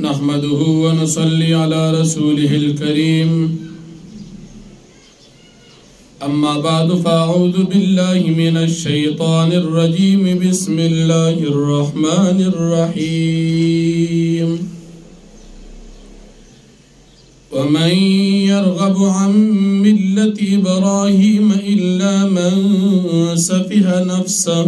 نحمده ونصلي على رسوله الكريم أما بعد فأعوذ بالله من الشيطان الرجيم بسم الله الرحمن الرحيم ومن يرغب عن ملة إبراهيم إلا من سفه نفسه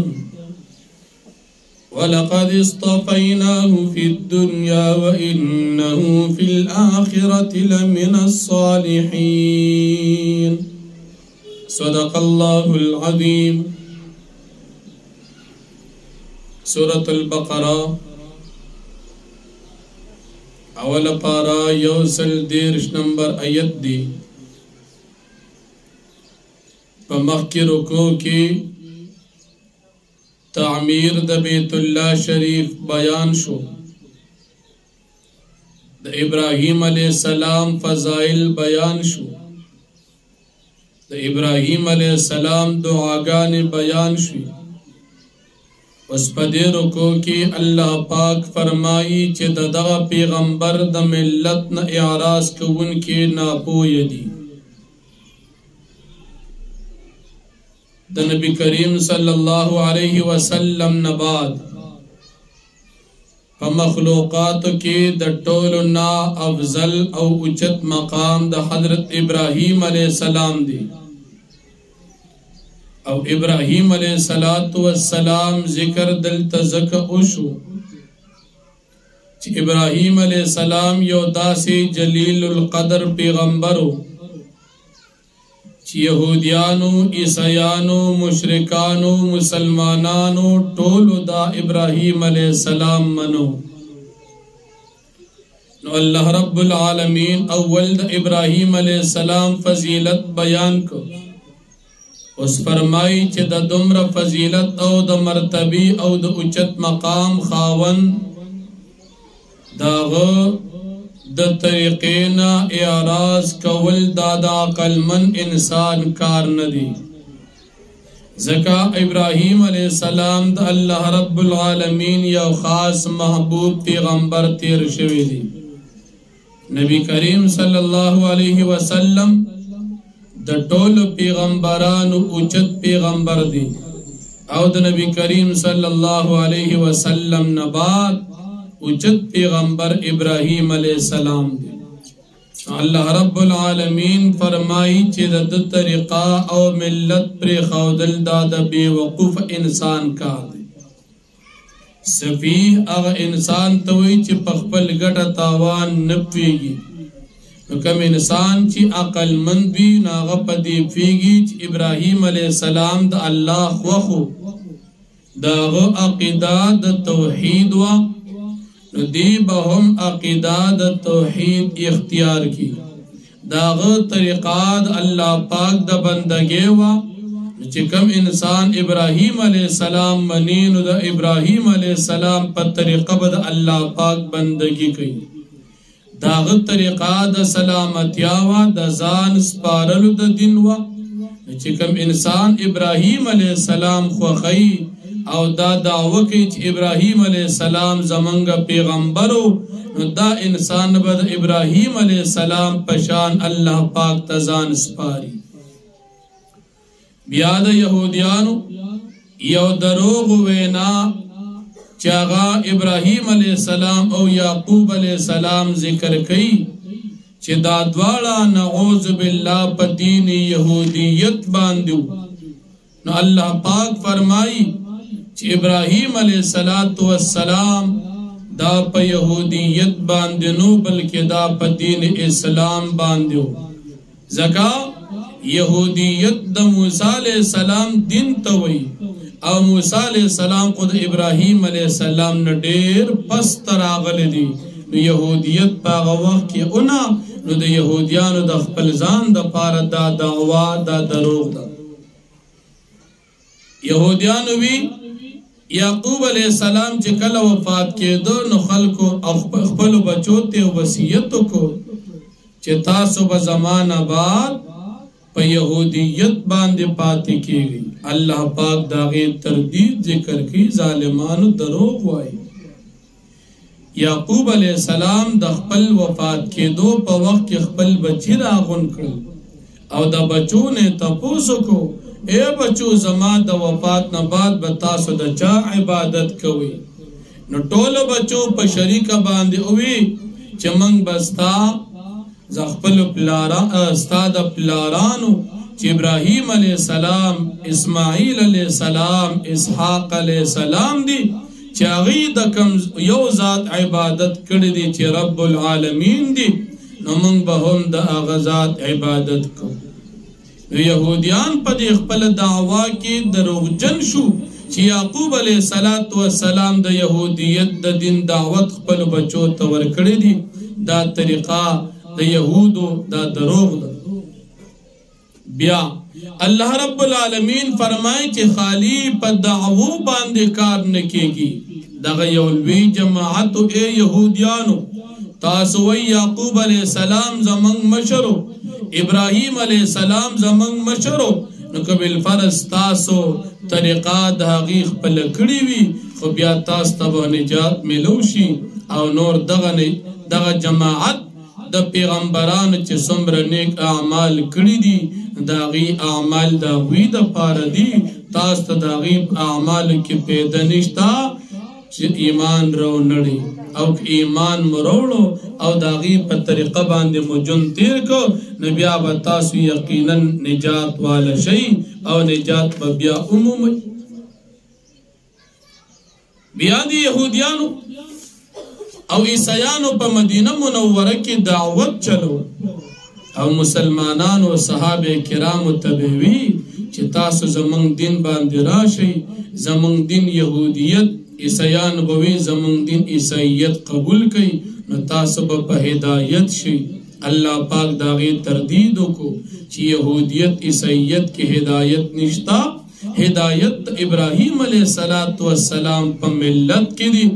ولقد اصطفيناه في الدنيا وإنه في الآخرة لمن الصالحين صدق الله العظيم. سورة البقرة اول پارا یوسل دیرش نمبر آیت دی پمخ کی رکو کی تعمیر د بیت اللہ شریف بیان شو، د ابراہیم علیہ السلام فضائل بیان شو، د ابراہیم علیہ السلام دعاگان بیان شو. اس پدی رکو کی اللہ پاک فرمائی چه دغا پیغمبر د ملت نا اعراض کون کی ناپوی دی. د نبی کریم صلی اللہ علیہ وسلم نباد فمخلوقات کی د ټولنا افضل او اچت مقام د حضرت ابراہیم علیہ السلام دی. او ابراہیم علیہ السلام ذکر دل تزک اوشو چی ابراہیم علیہ السلام یو داسی جلیل القدر پیغمبرو چی یہودیانو عیسیانو مشرکانو مسلمانانو ٹولو دا ابراہیم علیہ السلام منو. نو اللہ رب العالمین اول دا ابراہیم علیہ السلام فضیلت بیان کو اس فرمائی چه دا دمر فضیلت او دا مرتبی او دا اچت مقام خاون داغو دا طریقینا اعراض کول دا عقل من انسان کار ندی. زکا ابراہیم علیہ السلام دا اللہ رب العالمین یا خاص محبوب پیغمبر تیر شوی دی. نبی کریم صلی اللہ علیہ وسلم دا ټول پیغمبرانو اوچت پیغمبر دی او دا نبی کریم صلی اللہ علیہ وسلم نباد اوچت پیغمبر ابراہیم علیہ السلام دی. اللہ رب العالمین فرمائی چی دا طریقہ او ملت پر خودل دا بے وقوف انسان کا دی. سفیح اغا انسان توی چی پخپل گٹا تاوان نپویگی، کم انسان چی عقل مند بھی ناغا پدی فیگی چی ابراہیم علیہ السلام دا اللہ خوخو دا غو عقیدہ دا توحید و دی بہم عقیدہ دا توحید اختیار کی دا غو طریقات اللہ پاک دا بندگی و چی کم انسان ابراہیم علیہ السلام منین دا ابراہیم علیہ السلام پر طریقہ دا اللہ پاک بندگی کی داغت طریقہ دا سلامتیاوا دا زان سپارلو دا دنوا چکم انسان ابراہیم علیہ السلام خوخی او دا دعوکی چی ابراہیم علیہ السلام زمانگا پیغمبرو دا انسان با دا ابراہیم علیہ السلام پشان اللہ پاک تزان سپاری. بیاد یہودیانو یو دروغ وینا چاگا ابراہیم علیہ السلام او یعقوب علیہ السلام ذکر کئی چی دادوالا نعوذ باللہ پا دین یہودیت باندو. نو اللہ پاک فرمائی چی ابراہیم علیہ السلام دا پا یہودیت باندنو بلکہ دا پا دین اسلام باندو. زکا یہودیت دا موسیٰ علیہ السلام دین توئی او موسیٰ علیہ السلام خود ابراہیم علیہ السلام نے دیر پستر آغل دی. نو یہودیت پاغا وقت کی انا نو دا یہودیانو دا خپلزان دا پارا دا دعوا دا دروغ دا. یہودیانو بھی یعقوب علیہ السلام چی کل وفات کے دو نو خلقو اخپلو بچوتے و وسیعتو کو چی تاسو بزمان آباد پا یہودیت باندے پاتی کی گئی. اللہ پاک داغی تردید ذکر کی ظالمانو دروغ وائی. یعقوب علیہ السلام د خپل وفات کېدو په وخت کې خپل بچی راغون کړل او د بچو نه تپوسو کو اے بچو زما د وفات نه بعد به تاسو د چا عبادت کوئ نو ټولو بچو په شریکه باندې وی چې موږ بستا خپل ستا د پلارانو چې ابراهیم علیہ السلام اسماعیل علیہ السلام اسحاق علیہ السلام دی چې هغوی د کوم یو ذات عبادت کړی دی چې رب العالمین دی نو موږ به هم د هغه ذات عبادت کوو نو یهودیان په دې خپل دعوا کې دروغجن شو چې یعقوب علیہ السلام د یهودیت د دین دعوت خپل بچو ته ورکړی دی دا طریقه د یهودو دا دروغ ده بیا الله رب العالمین فرمای چې خالی په دعوو باندې کار نه کیږي دغه یو لوی جماعت اے یهودیانو تاسو وی یعقوب علیہ السلام زمنګ مشرو ابراهیم علیہ السلام زمنګ مشرو نو قبل فرض تاسو طریقه د هغې خپل کړي وي خو بیا تاسو ته نجات ملوشي او نور دغه جماعت د پیغمبرانو چې څومره نیک اعمال کړي دي د هغې اعمال د هغوی دپاره دي تاسو ته د هغې اعمالو کې پیدا نشته چې ایمان راونړي او که ایمان مو راوړو او د هغې په طریقه باندې مو ژوند تیر کو نو بیا به تاسو یقینا نجات واله شئ او نجات به بیا ومومئ بیا د یهودیانو او عیسیانو په مدینه منوره کې دعوت چلو او مسلمانانو صحابه کرامو ته وی چې تاسو زمونږ دین باندې راشئ زمونږ دین یهودیت عیسیان به وی زمونږ دین عیسیت قبول کړئ نو تاسو به په هدایت شئ الله پاک د هغې تردید وکړو چې یهودیت عیسیت کې هدایت نشته هدایت ابراهیم علیہ السلام په ملت کې دی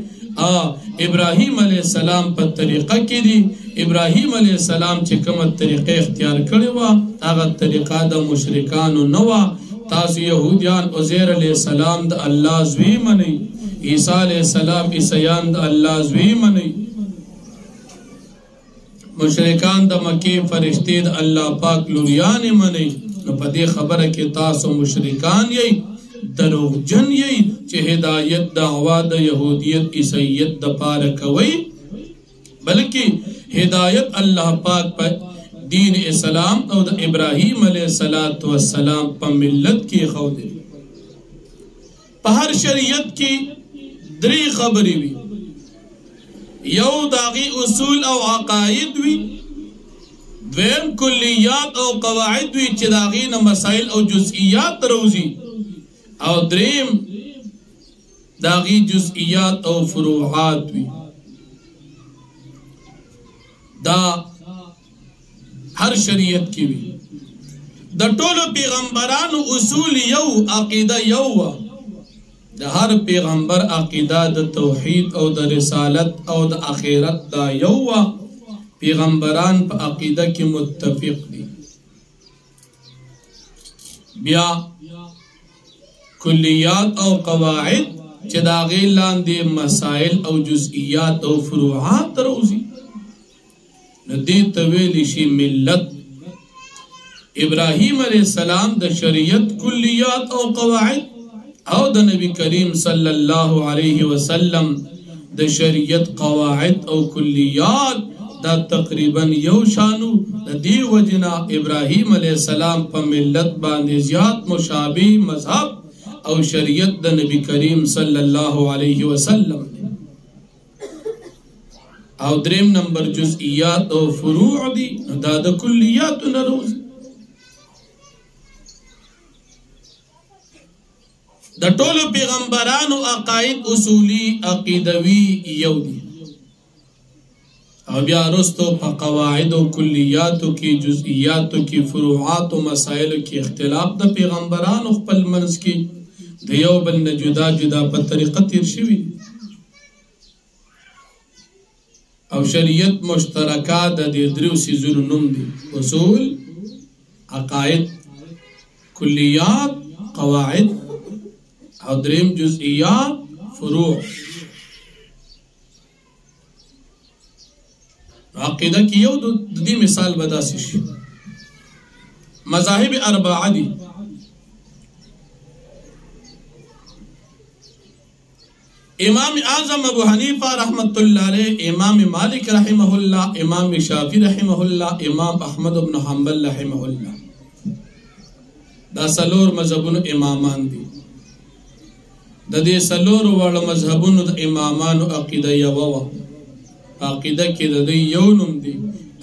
ابراهیم علیہ السلام په طریقه کې دی ابراهیم علیہ السلام چې کومه طریقه اختیار کړې وه هغه طریقه د مشرکانو نه وه تاسو یهودیان عزیر علیہ السلام د الله زوی منئ عیسی علیہ السلام عیسیان د الله زوی منئ مشرکان د مکې فرشتې د الله پاک لوریانې منئ نو په دې خبره کې تاسو مشرکان یئ دروغجن یی چې هدایت دعوا د یهودیت عیسیت د پاره کوي بلکې هدایت الله پاک په دین اسلام او د ابراهیم علیہ السلام په ملت کې خو دی په هر شریعت کې درې خبرې وي یو داغي اصول او عقاید وي دویم کلیات او قواعد وي چې داغي نه مسائل او جزئیات روزي او دریم داغی جزئیات او فروعات وی دا هر شریعت کی وی دا ټولو پیغمبرانو اصول یو عقیده یو دا هر پیغمبر عقیده د توحید او د رسالت او د اخرت دا یو پیغمبران په عقیده کې متفق دي بیا کلیات او قواعد چې دا غي لاندې مسائل او جزئیات او فروعات روزي نو دې ته ویل شي ملت ابراهیم علیہ السلام د شریعت کلیات او قواعد او د نبی کریم صلی الله علیه وسلم د شریعت قواعد او کلیات دا تقریبا یو شانو د دې وجنا ابراهیم علیہ السلام په ملت باندې زیات مشابه مذهب او شریعت د نبی کریم صلی الله علیه وسلم او دریم نمبر جزئیات او فروع دی دا د کلیات نروز د ټولو پیغمبرانو عقاید اصولی عقیدوی یو دی او بیا رستو په قواعد او کلیاتو کې جزئیاتو کې فروعات او مسائل کې اختلاف د پیغمبرانو خپل منځ کې د یو بل نه جدا جدا په طریقه تیر شوي او شریعت مشترکات د دې دریو سیزونو نوم دي اصول عقاید کلیات قواعد او دریم جزئیات فروع عقیده کې یو د دې مثال به داسې شي. مذاهب اربعه دي. امام اعظم ابو حنیفه رحمت الله علیه، امام مالک رحمه الله، امام شافعی رحمه الله، امام احمد بن حنبل رحمه الله، دا سلور مذهبونو امامان دي. د دې سلور وړ مذهبونو د امامانو عقیده یو و. عقیده کې د دې یو نوم دی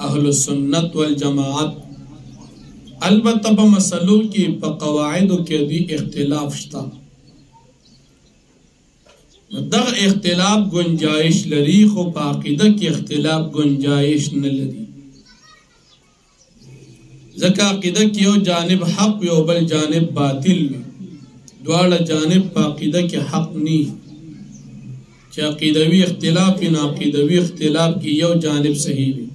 اهل السنت والجماعت. البته په مسلو کې په قواعدو کې دی اختلاف شته. دغه اختلاف گنجائش لري، خو په عقیده کې اختلاف گنجائش نه لري. ځکه عقیده کې یو جانب حق یو بل جانب باطل وي. دواړه جانب په عقیده کې حق ني. چې عقیدوي اختلاف نه عقیدوي اختلاف کې یو جانب صحیح وي.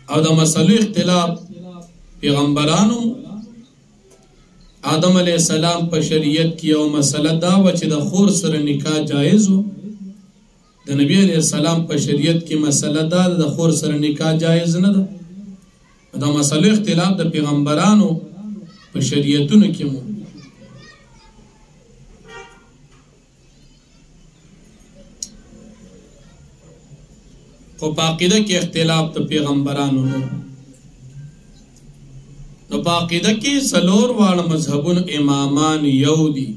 او د مسلو اختلاف پیغمبرانو آدم علیہ السلام په شریعت کې یو مسله دا و چې د خور سره نکاح جایز و. د نبی علیہ السلام په شریعت کې مسله دا د خور سره نکاح جایز نه ده. دا مسلو اختلاف د پیغمبرانو په شریعتونو کې مو. خو په عقیده کې اختلاف د پیغمبرانو نو. نو په عقیده کې سلور واړه مذهبونو امامان یو دي.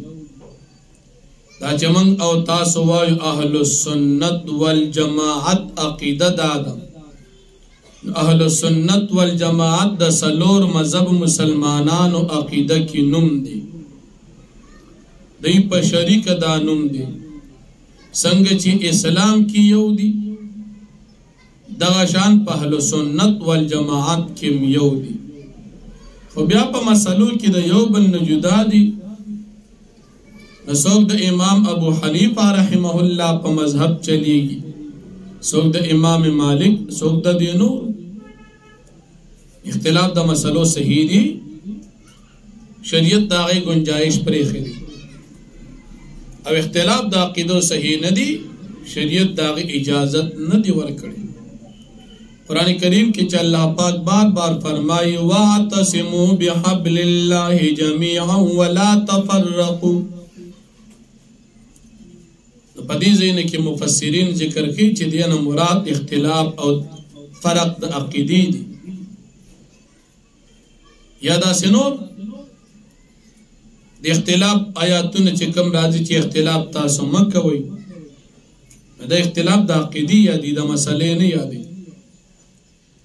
دا چې موږ او تاسو وایو اهل السنت والجماعت عقیده دا ده. اهل السنت والجماعت د سلور مذهب مسلمانانو عقیده کې نوم دی. دوی په شریک دا نوم دی. څنګه چې اسلام کې یو دی دغه شان په اهل سنت والجماعت کې یو دی. خو بیا په مسلو کې د یو بل نه جدا دي. څوک د امام ابو حنیفه رحمه الله په مذهب چلیږي، څوک د امام مالک، څوک د دینو. اختلاف د مسلو صحیح دي، شریعت د هغې گنجائش پرېښی دی. او اختلاف د عقیدو صحیح نه دي، شریعت د هغې اجازت نه دی ورکړی. قرآن کریم کې چې الله پاک بار بار فرمایي واعتصموا بحبل الله جميعا ولا تفرقوا. په دې ځای کې مفسرین ذکر کوي چې دینه مراد اختلاف او فرق د عقیدې دي. یا داسې نور د اختلاف آیاتونه چې کوم راځي چې اختلاف تاسو مه کوئ، د اختلاف د عقیدې یادي، د مسلې نه یادي.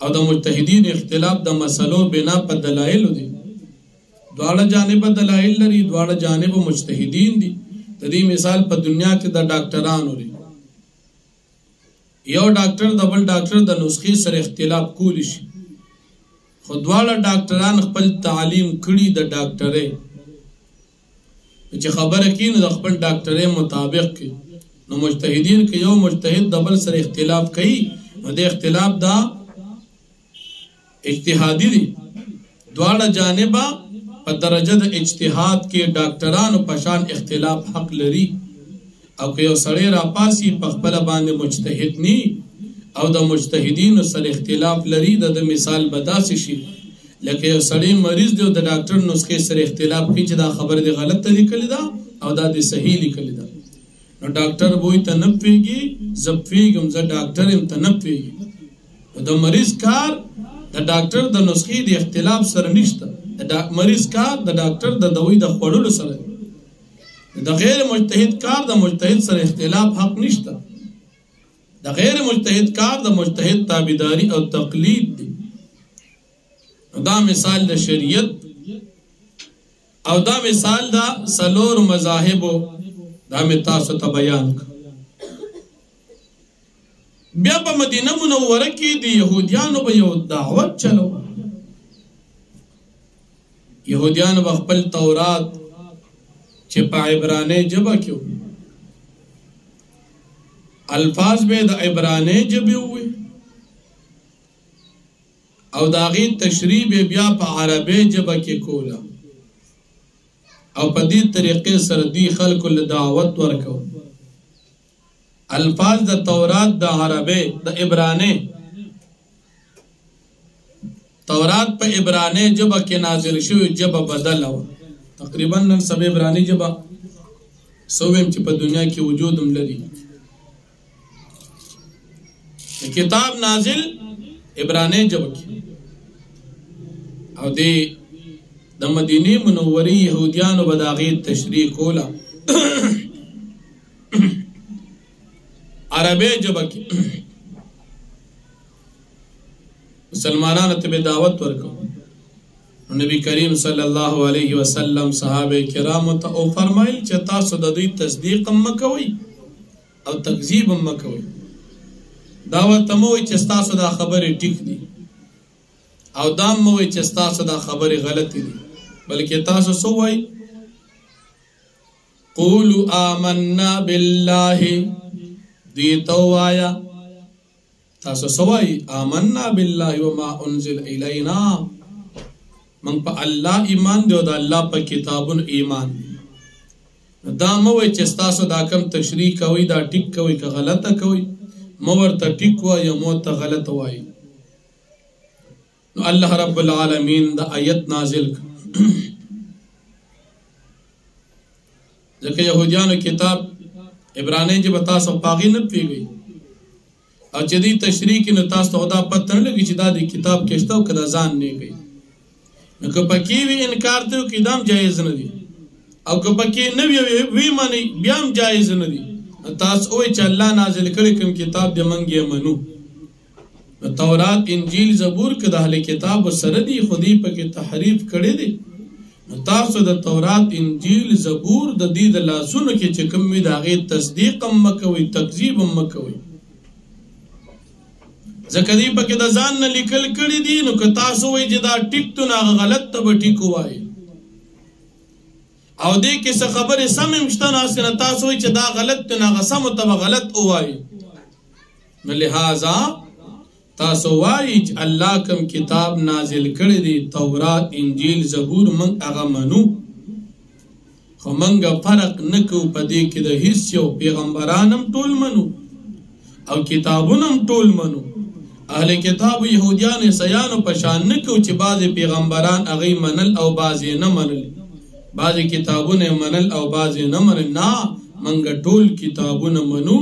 او د مجتهدین اختلاف د مسلو بنا په دلایل دي. دواړه جانب دلایل لري، دواړه جانب مجتهدین دي. د دې مثال په دنیا کې د ډاکټرانو لري. یو ډاکټر د بل ډاکټر د نسخې سره اختلاف کولی شي، خو دواړه ډاکټران خپل تعلیم کړي د ډاکټرۍ، چې خبره کوي نو د خپل ډاکټرۍ مطابق کوي. نو مجتهدین کې یو مجتهد د بل سره اختلاف کوي، نو د اختلاف دا اجتهادی دي. دواړه جانبه په درجه د اجتهاد کې ډاکټرانو په شان اختلاف حق لري. او که یو سړی راپاسي په خپله باندې مجتهد ني او د مجتهدینو سره اختلاف لري، د مثال به داسې شي لکه یو سړی مریض دی او د ډاکټر نسخې سره اختلاف کوي چې دا خبره دې غلطه لیکلې ده او دا دې صحیح لیکلې ده. نو ډاکټر به وایي ته نه پوهېږي، زه پوهېږم، زه ډاکټر یم، ته نه پوهېږي. د مریض کار د ډاکټر د نسخې د اختلاف سره نشته. د مریض کار د ډاکټر د دوی د خوړلو سره. د غیر مجتهد کار د مجتهد سره اختلاف حق نشته. د غیر مجتهد کار د مجتهد تابعداري او تقلید دی. دا مثال د شریعت او دا مثال د سلور مذاهبو دا مې تاسو ته بیان کړ. بیا په مدینه منوره کې د یهودیانو به یو دعوت چلو. یهودیانو به خپل تورات چې په عبراني ژبه کې الفاظ به د عبراني ژبې وي او د هغې تشریح به بیا په عربي ژبه کې کوله. او په دې طریقې سره دوی خلکو له دعوت ورکو. الفاظ د تورات د عربی د عبرانی تورات په عبرانی جبه کې نازل شوی جبه بدل و تقریبا نن سبا عبرانی جبه سویم چې په دنیا کې وجود هم لري کتاب نازل عبرانی جبه کې او دی د مدینه منورې يهوديانو به د هغې تشریح کوله عربی ژبه کې مسلمانانو ته به دعوت ورکړو نبی کریم صلی الله علیه وسلم صحابه کرامو ته او فرمایل چې تاسو د دوی تصدیق هم مکوئ او تکذیب هم مکوئ دا ورته مه وایئ چې ستاسو دا خبرې ټیک دي او دا هم مه وایئ چې ستاسو دا خبرې غلطې دي بلکې تاسو څه وایئ قولوا آمنا بالله دیتو آیا تاسو سوائی آمنا بالله وما انزل الینا من پا اللہ ایمان دیو دا اللہ پا کتابون ایمان دی دا موئی چستاسو دا کم تشریح کوئی دا ٹک کوئی که غلطا کوئی مور تا ٹک وائی یا مور تا غلط وائی نو اللہ رب العالمین دا آیت نازل کر ځکه یهودیانو کتاب عبرانی جب تاسو پاغي نه پیږي او چې دې تشریح کې نو تاسو ته دا پته نه لګي چې دا د کتاب کې شته او کدا ځان نه کوي نو که پکې وی انکار ته کې دام جایز نه دي او که پکې نه وی معنی بیا هم جایز نه دي تاسو وایي چې الله نازل کړی کوم کتاب دې منګي منو تورات انجیل زبور کې د اهل کتاب سره دي خودي پکې تحریف کړی دي تاسو د تورات انجیل زبور د دې د لاسونو کې چې کوم وي د هغې تصدیق هم مه کوئ تکذیب هم مه کوئ ځکه دوی پکې د ځان نه لیکل کړي دي نو که تاسو وایئ چې دا ټیک تو نو هغه غلط ته به ټیک ووایئ او دې کې څه خبرې سم هم شته نو هسې نه تاسو وایئ چې دا غلط تو نو هغه سمو ته به غلط ووایئ نو لہذا تاسو وایي چې الله کوم کتاب نازل کړی دی تورات انجیل زبور موږ هغه منو خو موږ فرق نه کوو په دې کې د هیڅ یو پیغمبران هم ټول منو او کتابونه هم ټول منو اهل کتابو یهودیان عیسیانو په شان نه کوو چې بعضې پیغمبران هغوی منل او بعضې نه منل بعضې کتابونه منل او بعضې نه منل نه موږ ټول کتابونه منو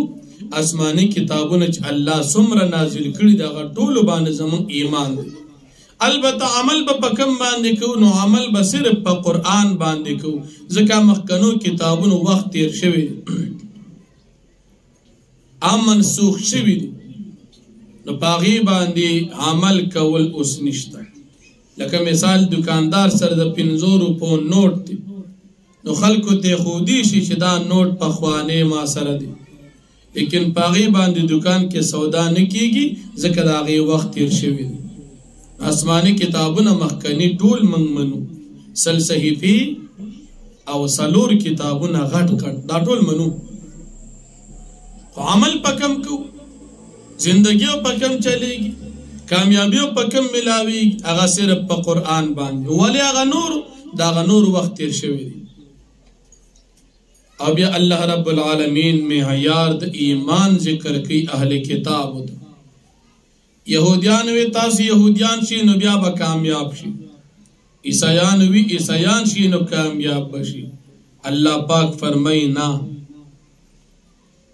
آسمانی کتابونه چې الله څومره نازل کړي د هغه ټولو باندې زموږ ایمان دی البته عمل به په کوم باندې کوو نو عمل به صرف په قرآن باندې کوو ځکه مخکنو کتابونو وخت تیر شوی دی منسوخ شوی دی نو په هغې باندې عمل کول اوس نشته لکه مثال دکاندار سره د 50 روپو نوټ دی نو خلکو ته ښودی شي چې دا نوټ پخوانی ما سره دی لیکن پاغي باندې دکان کې سودا نه کیږي ځکه دا غي وخت تیر شوی دی آسماني کتابونه مخکنی ټول موږ منو سل صحیفي او سلور کتابونه غټ دا ټول منو عمل پکم کو زندگی پکم چلےږي کامیابی پکم ملاوي هغه صرف په قران باندې ولی هغه نور دا نور وخت تیر شوی دی اب یا اللہ رب العالمین معیار د ایمان ذکر کی اہل کتاب یہودیان وی تاسو یہودیان شي نو بیا به کامیاب شي عیسایان وی عیسایان شي نو کامیاب بشي الله پاک فرمای نه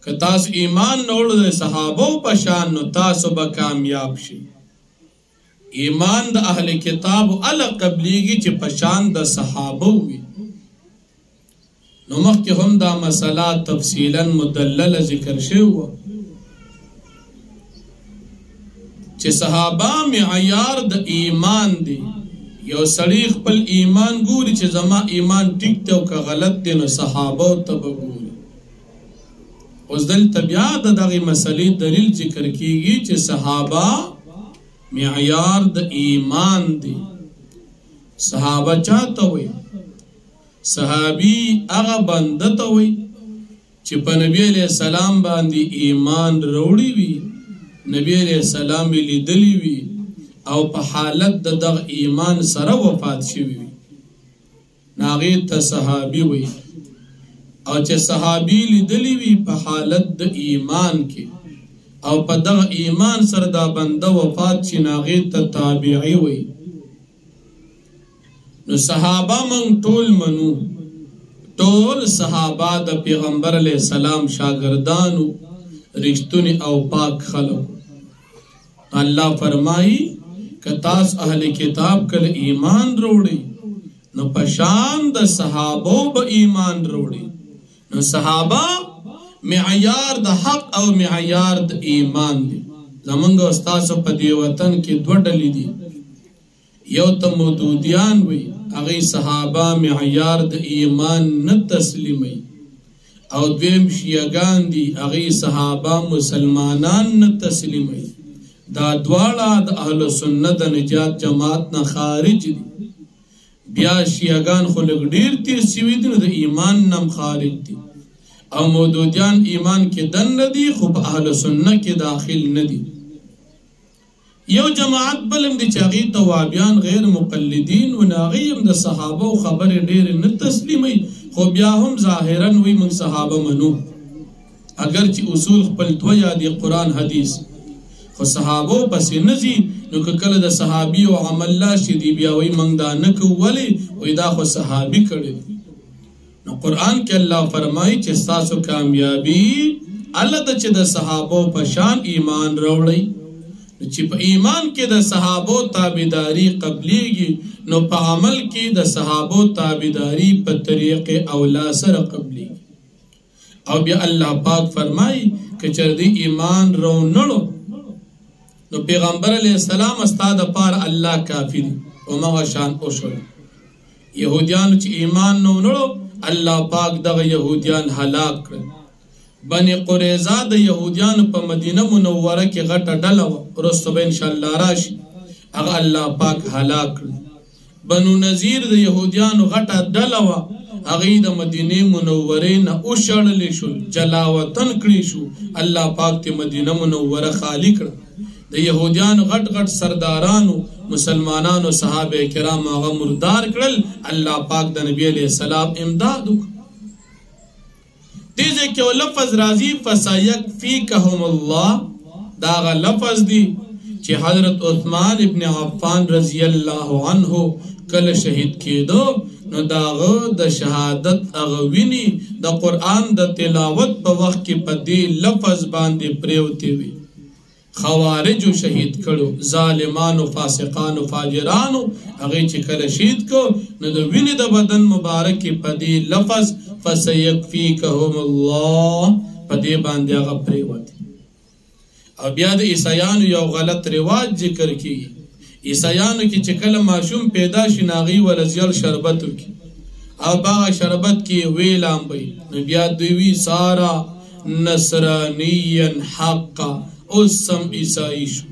که تاسو ایمان نوړ د صحابو په شان نو تاسو به کامیاب شي ایمان د اهل کتاب ال قبلیږي چې په شان د صحابو وي نو مخکې هم دا مسله تفصیلا مدلل ذکر شوی چې صحابه معیار د ایمان دی یو سړی خپل ایمان ګوري چې زما ایمان ټیک دی او که غلط دی نو صحابه ته به ګوري اوس دلته بیا د دغې مسلې دلیل ذکر کیږي چې صحابه معیار د ایمان دی صحابه چاته وایي صحابی اغا بنده وی چې په نبی علیہ السلام باندې ایمان روړی وی نبی علیہ السلام لیدلی وی او په حالت د دغه ایمان سره وفات شوی وی ناغې ته صحابی وی او چې صحابي لیدلی وي په حالت د ایمان کې او په دغه ایمان سره دا بنده وفات شي نو هغې ته تابعي وي. نو صحابه موږ ټول منو، ټول صحابه د پیغمبر علیه السلام شاګردانو، رښتونی او پاک خلق. الله فرمایي که تاسو اهل کتاب کله ایمان روړئ نو پشان د صحابو به ایمان روړئ. نو صحابه معیار د حق او معیار د ایمان دی. زمونږ استاسو په دې وطن کې دوه ډلې دي، یو ته مودودیان وي، هغې صحابه معیار د ایمان نه تسلیموي، او دویم شیعګان دي، هغې صحابه مسلمانان نه تسلیموي. دا دواړه د اهل سنت د نجات جماعت نه خارج دي. بیا شیعګان خو لږ ډېر تیر سوي دي نو د ایمان نم خارج دي، او مودودیان ایمان کې دن نه دي خو په اهل سنت کې داخل نه دي. یو جماعت بلم دي چې هغې ته وهابیان غیر مقلدین و نو هغې هم د صحابو خبرې ډېرې نه تسلیموي، خو بیا هم ظاهرا وی موږ صحابه منو، اگر چې اصول خپل دوه یادي قرآن حدیث، خو صحابو پسې نه ځي. نو که کله د صحابي او عمل راشي دی بیا وایي موږ دا نه کوو، ولې؟ وایي دا خو صحابي کړی دی. نو قرآن کې الله فرمایي چې ستاسو کامیابي الله ده چې د صحابو په شان ایمان راوړئ. نو چې په ایمان کې د صحابو تابعداري قبلیږي نو په عمل کې د صحابو تابعداري په طریق اولا سره قبلیږي. او بیا الله پاک فرمایي که چېرې ایمان راونړو نو پیغمبر علیہ السلام استا د پاره الله کافی دی او مغه شان اوشل. يهوديان چې ایمان نه ونړو الله پاک دغه يهوديان هلاک کړ. بني قریظه د يهوديان په مدینه منوره کې غټه ډله و، ورسته به ان شاء الله راشي، هغه الله پاک هلاک کړ. بنو نذیر د يهوديان غټه ډله و، هغه د مدینه منوره نه اوشړل شو، جلاوطن کړی شو، الله پاک ته مدینه منوره خالی کړ. د يهوديان غټ غټ سردارانو مسلمانانو صحابه کرام هغه مردار کړل، الله پاک د نبی علیہ السلام امداد وکړ. دې ځکه یو لفظ راځي فسيكفيكهم الله، دا غ لفظ دی چې حضرت عثمان ابن عفان رضی الله عنه کله شهید کېدو نو داغه د شهادت هغه ویني د قرآن د تلاوت په وخت کې په دې لفظ باندې پریوتی وي. خوارجو شهید کړو، ظالمانو فاسقانو فاجرانو هغه چې کله شهید کو نو د وینې د بدن مبارک په دې لفظ فسيكفيكهم الله په دې باندې هغه پریوتی. او بیا د عیسایانو یو غلط رواج ذکر کیږي. عیسایانو کې چې کله ماشوم پیدا شي ناغي ولزیل شربت وکي او باغ شربت کې ویلام وي نو بیا دوی وی سارا نصرانیین حقا اوسم عیسائی شو.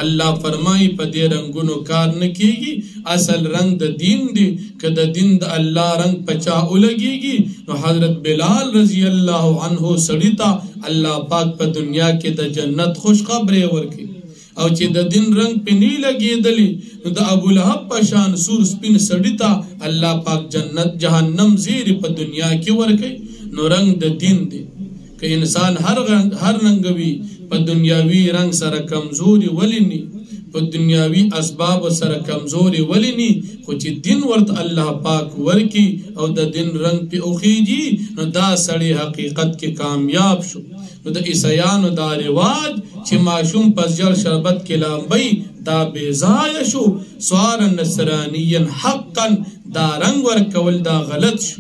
الله فرمای په دې رنگونو کار نه کیږي، اصل رنگ د دین دی، که د دین د الله رنگ پچا ولګيږي نو حضرت بلال رضی الله عنه سړی ته الله پاک په دنیا کې د جنت خوش خبرې ورکړي، او چې د دین رنگ په نه لګېدلی نو د ابو لهب په شان سور سپین سړی ته الله پاک جنت جهنم زیر په دنیا کې ورکړي. نو رنگ د دین دی. که انسان هر رنگ وي په دنیاوی رنگ سره کمزوري ولینی، په دنیاوی اسباب سره کمزوري ولینی، خو چې دین ورته الله پاک ورکی او د دین رنگ په اوخیږي نو دا سړی حقیقت کې کامیاب شو. نو د عیسایانو دا رواج چې ماشوم په ځل شربت کې لامبي دا بیزای شو، سوار نصرانیین حقا دا رنگ ورکول دا غلط شو.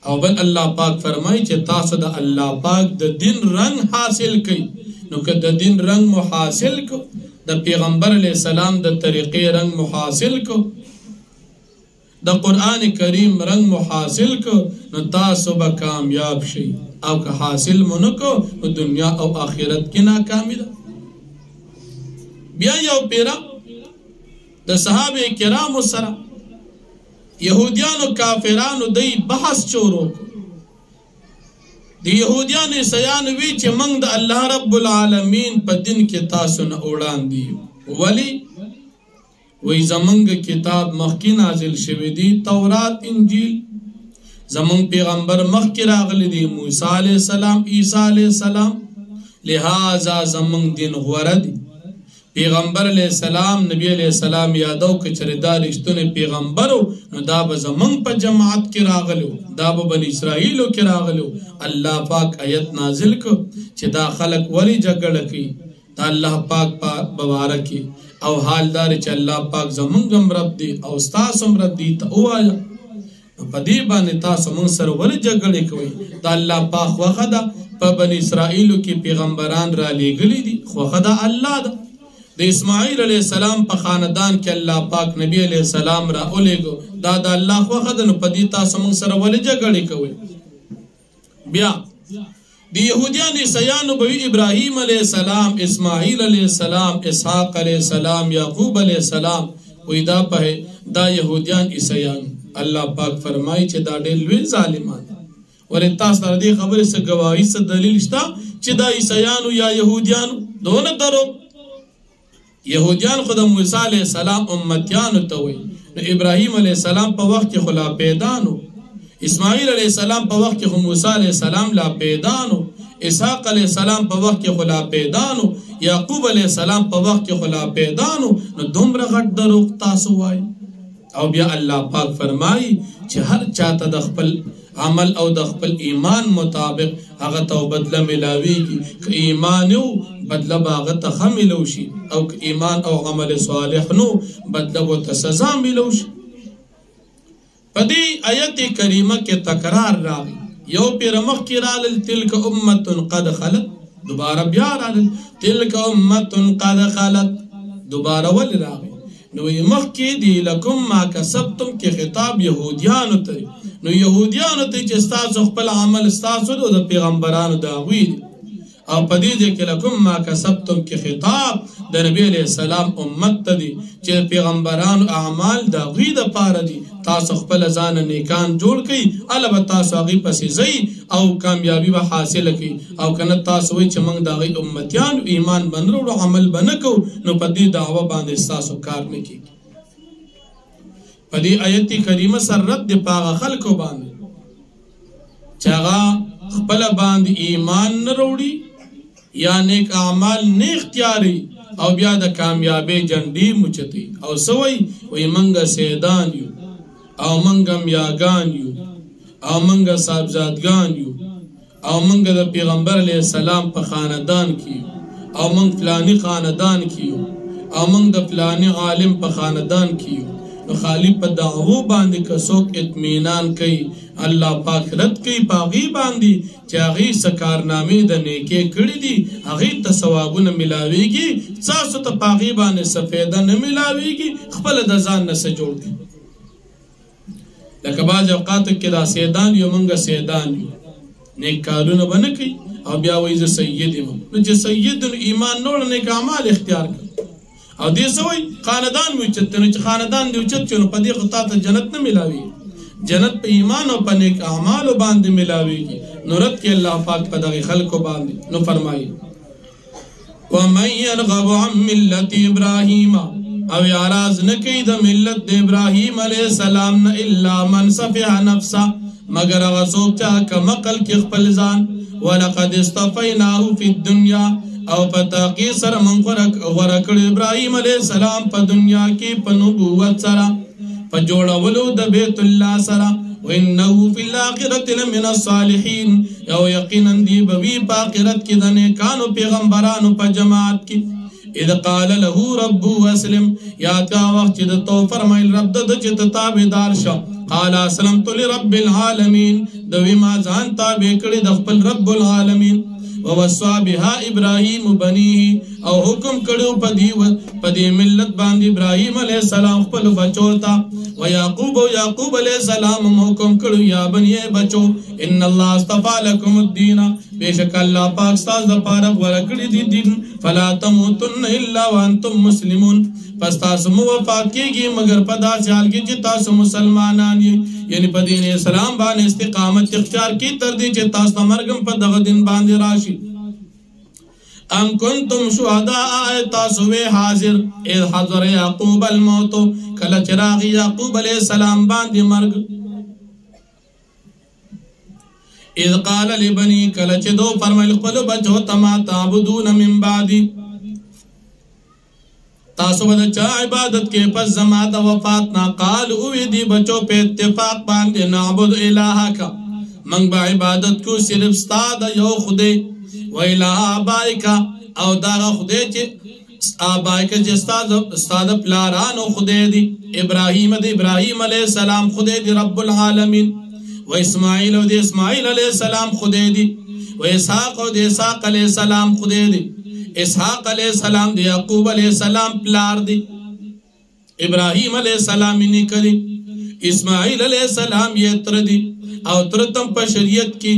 او بل الله پاک فرمای چې تاسو د الله پاک د دین رنگ حاصل کړئ. نو که د دین رنگ مو حاصل کو، د پیغمبر علیہ السلام د طریقې رنگ مو حاصل کو، د قرآن کریم رنگ مو حاصل کو نو تاسو به کامیاب شئ. او که حاصل مو نکو نو دنیا او آخرت کې ناکامی ده. بیا یو پیرا د صحابه کرامو سره يهوديانو کافرانو دی بحث شروع کو. دی يهوديان عیسایانو وی چې موږ د الله رب العالمین په دین کې تاسو نه وړاندې یو، ولی وی زمونږ کتاب مخکې نازل شوی دی، تورات انجیل، زمون پیغمبر مخکې راغلی دی موسی علیہ السلام عیسی علیہ السلام لہذا زمون دین غوره دی پیغمبر علیہ السلام نبی علیہ السلام یادو که چرې دا رښتونی پیغمبرو نو دا به زمون په جماعت کې راغلو دا به بنی اسرائیلو کې راغلو الله پاک آیت نازل کو چې دا خلق ولی جګړه کوي دا الله پاک مبارکي او حالدار چې الله پاک زمونږ هم رب دی او ستاسو هم رب دی ته ووایه په دې باندې تاسو مونږ سره ولې جګړې کوئ دا الله پاک خوښه ده په بني اسرائیلو کې پیغمبران را لېږلي دي خوښه ده الله ده د اسماعیل علیہ السلام په خاندان کې الله پاک نبی علیہ السلام را اولېږو دا د الله خوښه ده نو په دې تاسو مونږ سره ولې جګړې کوئ بیا د یهودیان عیسیانو به ابراهیم علیہ السلام اسماعیل علیہ السلام اسحاق علیہ السلام یعقوب علیہ السلام وی دا په دا یهودیان عیسیان الله پاک فرمایي چې دا ډېر لوی ظالمان ولې تاسو د دې خبرې څه گواهی څه دلیل شته چې دا عیسیانو یا یهودیانو دونه درو یهودیان خو د موسی علیہ السلام امتیانو ته وي نو ابراهیم علیہ السلام په وخت کې خو لا پیدا نو اسماعیل علیہ السلام په وخت کې خو موسی علیہ السلام لا پیدا نو اسحاق علیہ السلام په وخت کې خو لا پیدا نو یعقوب علیہ السلام په وخت کې خو لا پیدا نو دومره غټ دروغ تاسو وایي او بیا الله پاک فرمایي چې هر چاته د خپل عمل او د خپل ایمان مطابق هغه ته بدله ملاویږي که ایمان یو بدله به هغه ته ښه ملو شي او که ایمان او عمل صالح نو بدله به ته سزا ملو شي په دې آیت کریمه کې تکرار راغی یو پیر مخکې رالل تلک امة قد خلت دوباره بیا رالل تلک امة قد خلت دوباره ولې راغی نو مخکې دی لکم ما کسبتم کې خطاب یهودیانو ته نو یهودیانو ته چې ستاسو خپل عمل ستاسو د پیغمبرانو د هغوی دی او په دې کې لکم ما کسبتم کې خطاب د نبی علیہ السلام امت ته دی چې پیغمبرانو اعمال د هغوی دپاره دي تاسو خپل ځان نیکان جوړ کړئ البته تاسو هغوی پسې ځئ او کامیابي به حاصله کړئ او که نه تاسو وایئ چې موږ د هغوی امتیانو ایمان به نه وروړو عمل به نه کوو نو په دې دعوه باندې ستاسو کار نه کېږي په دې آیت کریمه سره رد دی په هغه خلکو باندې چې هغه خپله باندې ایمان نه وروړي یا نیک اعمال نه اختیاري او بیا د کامیابی جنډې موچتي او سوی وی منګه سیدان یو او منګه میاګان یو او منګه صاحبزادګان یو او منګه د پیغمبر علیہ السلام په خاندان کې او منګ فلانی خاندان کې او منګ د فلانی عالم په خاندان کې نو خالی په دعوو باندې که څوک اطمینان کوي الله پاک رد کوي په هغې باندې چې هغې څه کارنامې د نیکۍ کړي دي هغې ته ثوابونه میلاویږي ستاسو ته په هغې باندې څه فایده نه میلاویږي خپله د ځان نه څه جوړ کړي لکه بعض اوقاتو کې دا سیدان یو موږ سیدان یو نیک کارونه به نه کوي او بیا وایي زه سید یم نو چې سید ایمان نه وړه نیک اعمال اختیار کړي او دې سوی خاندان مې اوچت نو چې خاندان دې اوچت شو نو په دې خو تا ته جنت نه میلاوي جنت په ایمان او په نیک اعمالو باندې میلاویږي نو رد کې الله پاک په دغه خلکو باندې نو فرمایي ومن يرغب عن ملة ابراهيم او یاراز نه کوي د ملت د ابراهیم علیه السلام نه الا من سفح نفسه مگر هغه څوک چې کمقل کې خپل ځان ولقد اصطفیناه فی الدنیا او په تحقیق سره موږ غوره کړی ابراهیم علیه السلام په دنیا کې په نبوت سره په جوړولو د بیت الله سره وانه فی الاخرة لمن الصالحین او یقینا دی بوی په آخرت کې د نیکانو پیغمبرانو په جماعت کې اذ قال له ربه اسلم یاد کا وخت چې د تو فرمایل رب د چې تابعدار شو قال اسلمت لرب العالمین دوی ما ځان تابع کړی د خپل رب العالمین ووصى بها ابراهيم بنيه او حکم کړو په دې ملت باندې ابراهيم عليه السلام خپل بچو ته ويعقوب عليه السلام حکم کړو یا بني بچو ان الله اصطفى لكم الدين بشک الله پاک تاسو لپاره ورکړی دی دین فلا تموتن الا وانتم مسلمون پس تاسو مو وفات کیږي مگر په داسې حال کې چې تاسو مسلمانان یې یعنی په دین اسلام باندې استقامت اختیار کی تر دې چې تاسو مرګم په دغه دین باندې راشي ام کنتم شهداء تاسو حاضر اذ حضر یعقوب الموت کله چراغ یعقوب علیہ السلام باندې مرګ اذ قال لبني کله چې دو فرمایل خپل بچو ته ما تعبدون من بعدي تاسو بد چا عبادت کې پس زما د وفات نا قال او دی بچو په اتفاق باندې نعبد الہک من با عبادت کو صرف ستاد یو خدای و الہ ابائک او دا خدای چې ابائک چې ستاد پلارانو خدای دی ابراهیم علیہ السلام خدای دی رب العالمین و اسماعیل او دی اسماعیل علیہ السلام خدای دی و اسحاق او دی اسحاق علیہ السلام خدای دی اسحاق علیہ السلام دی یعقوب علیہ السلام پلار دی ابراہیم علیہ السلام نیکه دی اسماعیل علیہ السلام یہ تر دی او ترتم په شریعت کی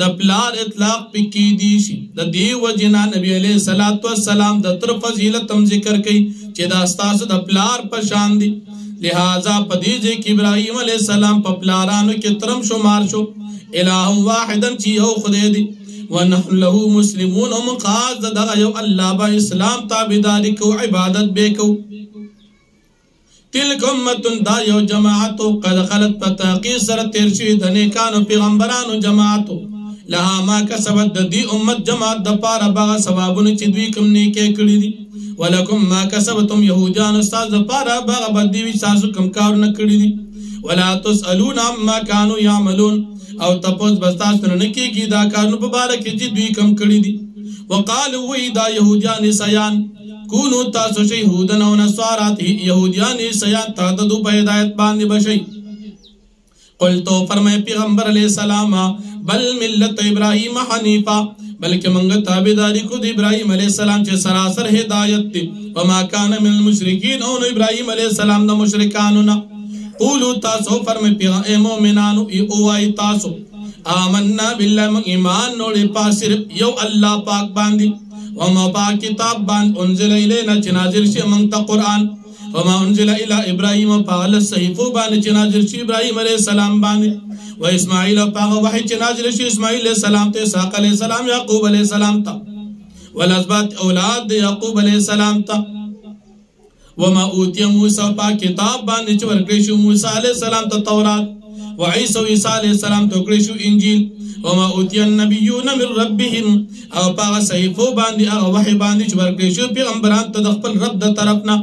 د پلار اطلاق پی کی دی شي د دی وجنا نبی علیہ الصلوۃ والسلام د تر فضیلت تم ذکر کئ چې دا استاد د پلار په شان دی لہذا پدیجه کی ابراہیم علیہ السلام په پلارانو کې ترم شمار شو الہ واحدن چې یو خدای دی ونحن له مسلمون ومقاز دا یو اللہ با اسلام تابداری کو عبادت بے کو تلک امتن دا یو جماعتو قد خلط پتاقی سر تیرشی دنیکانو پیغمبرانو جماعتو لها ما کسبت دی امت جماعت دا پارا باغا سوابون چدوی کم نیکے کڑی دی ولکم ما کسبتم یہودیان استاز دا پارا باغا بدیوی ساسو کم کارو نکڑی دی ولا تسألون عما کانو یعملون او تپوس بستاستنو نکی کی دا کارنو پبارکی جی دوی کم کری دی وقالو وی دا یہودیان عیسیان کونو تاسو شیہودن و نسوارات یہودیان عیسیان تعددو پا ہدایت باندی بشی قلتو فرمائے پیغمبر علیہ السلام بل ملت ابراہیم حنیفہ بلکہ منگا تابداری کو دی ابراہیم علیہ السلام چے سراسر ہدایت دی وما کان من المشرکین اونو ابراہیم علیہ السلام دا مشرکانونا قولو تاسو فرمی پیغا اے مومنانو ای اوائی تاسو آمنا باللہ من ایمان نوڑی پا صرف یو اللہ پاک باندی وما پاک کتاب باند انزل الینا چنازل شی منگتا قرآن وما انزل الہ ابراہیم پاگل صحیفو باند چنازل شی ابراہیم علیہ السلام باند و اسماعیل پاگل وحی چنازل شی اسماعیل علیہ السلام تے ساق علیہ السلام یعقوب علیہ السلام تا والازبات اولاد یعقوب علیہ السلام تا وما اوتی موسیٰ پا کتاب باندې چې ورکړی شو موسی علیہ السلام ته تورات و عیسی علیہ السلام ته ورکړی شو انجیل وما اوتی النبیون من ربهم او پا صحیفو باندې هغه وحی باندې چې ورکړی شو پیغمبران ته د خپل رب د طرفنا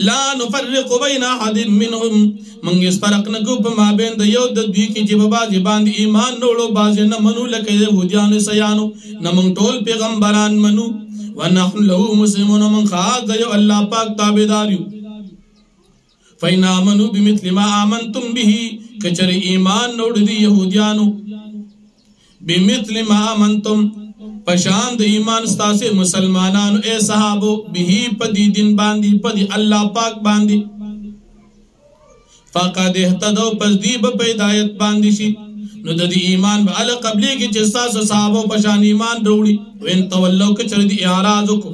لا نفرق بین احد منهم من اس فرق نه کو په مابین د یو د دوی کې چې په بازي باندې ایمان نوړو بازي نه منو لکه يهوديان سيانو نه من ټول پیغمبران منو ونحن له مسلمون من خاض یو اللہ پاک تابداریو فین آمنو بمثل ما آمنتم به کچر ایمان نوڑ دی یہودیانو بمثل ما آمنتم پشاند ایمان ستاسے مسلمانانو اے صحابو به پدی دن باندی پدی اللہ پاک باندی فقد احتدو پس دی بپیدایت باندی شی نو د ایمان به ال قبلی کې چې تاسو صحابه پشان ایمان وروړي وین تولو کچر دی اعراض کو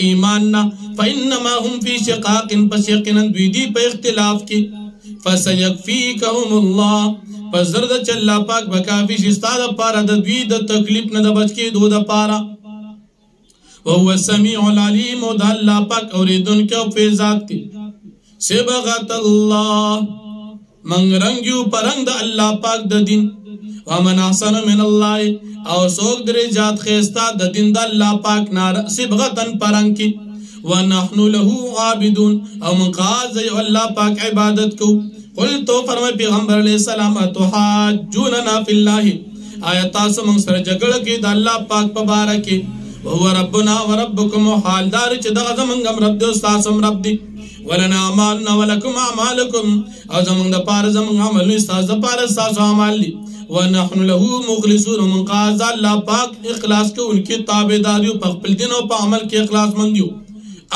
ایمان نا فانما هم فی شقاق پس یقینا دوی دی په اختلاف کې فسيكفيكهم الله فزرد چلا پاک بکافی شستاد پارا د دوی د تکلیف نه د بچ کې دو د پارا وهو السميع العليم د الله پاک اوریدون کې او فیضات کې سبغت الله من رنگیو پرنگ دا اللہ پاک دا دین ومن احسن من اللہ او سوک درجات خیستا دا دین دا اللہ پاک نار سبغتن پرنگ کی ونحن له عابدون او من قاض یو اللہ پاک عبادت کو قل تو فرمائی پیغمبر علیہ السلام اتحاجوننا فی اللہ آیتا سمنگ سر جگڑ کی دا اللہ پاک پبارکی وهو ربنا وربکم حال دار چی دا زمنگم رب دی استاسم رب دی ولنا اعمالنا ولکم اعمالکم او زمان دا پار زمان عمل استاز دا پار استاز عمال لی ونحن له مخلصون من قاض اللہ پاک اخلاص کے ان کی تابداریو پخپل دنوں پا عمل کے اخلاص مندیو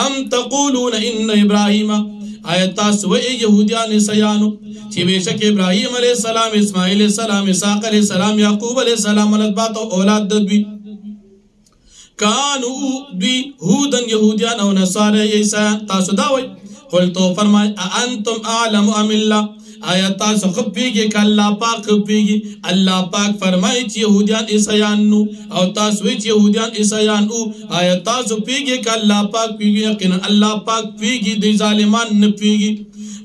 ام تقولون ان ابراہیم آیتا سوئے یہودیان سیانو چی بیشک ابراہیم علیہ السلام اسماعیل علیہ السلام اسحاق علیہ السلام یعقوب علیہ السلام الاسباط و اولاد دوی کانو دوی ہودن یہودیان او نصارہ عیسیان تاسو داوئی قلتو فرمائے انتم اعلم ام اللہ آیتا سخبیگی کہ اللہ پاک خبیگی اللہ پاک فرمائے چی یہودیان عیسیان نو او تاسوی چی یہودیان عیسیان او آیتا سخبیگی کہ اللہ پاک پیگی یقین اللہ پاک پیگی دی ظالمان نپیگی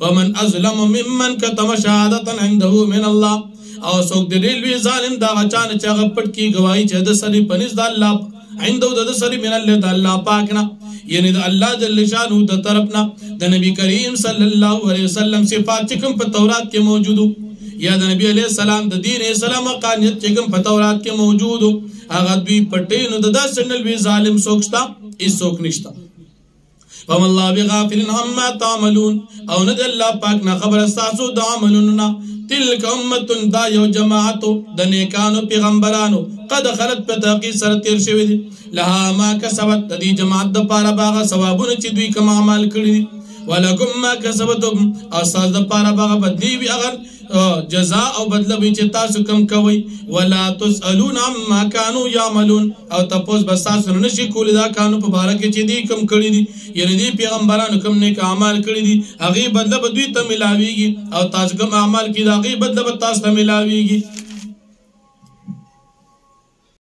ومن ازلم ممن کتم شہادتا عنده من اللہ او څوک د ډېر لوی ظالم دا هغه چا نه چې هغه پټ کي ګواهي چې د سړي په نزد د الله عنده د سړي من الله د الله پاک نه یعنی د الله جل شانه د طرف نه د نبی کریم صلی الله علیه وسلم صفات چې کوم په تورات کې موجودو یا د نبی علیه السلام د دین اسلام قانیت چې کوم په تورات کې موجودو هغه دوی پټې نو د داسې لوی ظالم څوک شته هیڅوک نشته وما الله بغافل عما تعملون او ند الله پاک نه خبر استاسو د عملونو تلک امه دا یو جماعتو د نیکانو پیغمبرانو قد خلت په تحقیق سره تیر شوی دي لها ما کسبت د دې جماعت د پاره باغ ثوابونه چې دوی کوم عمل کړی ولکم ما کسبتم او ساز د پاره باغ بدلی وی اگر جزاء او بدله وی چې تاسو کم کوي ولا تسالون عما كانوا يعملون او تاسو بس تاسو نشي کولای دا قانون په باره کې چې دی کم کړی دي یعنی دی پیغمبرانو کوم نیک اعمال کړی دي هغه بدله دوی ته ملاويږي او تاسو کوم اعمال کړي دا هغه بدله تاسو ته ملاويږي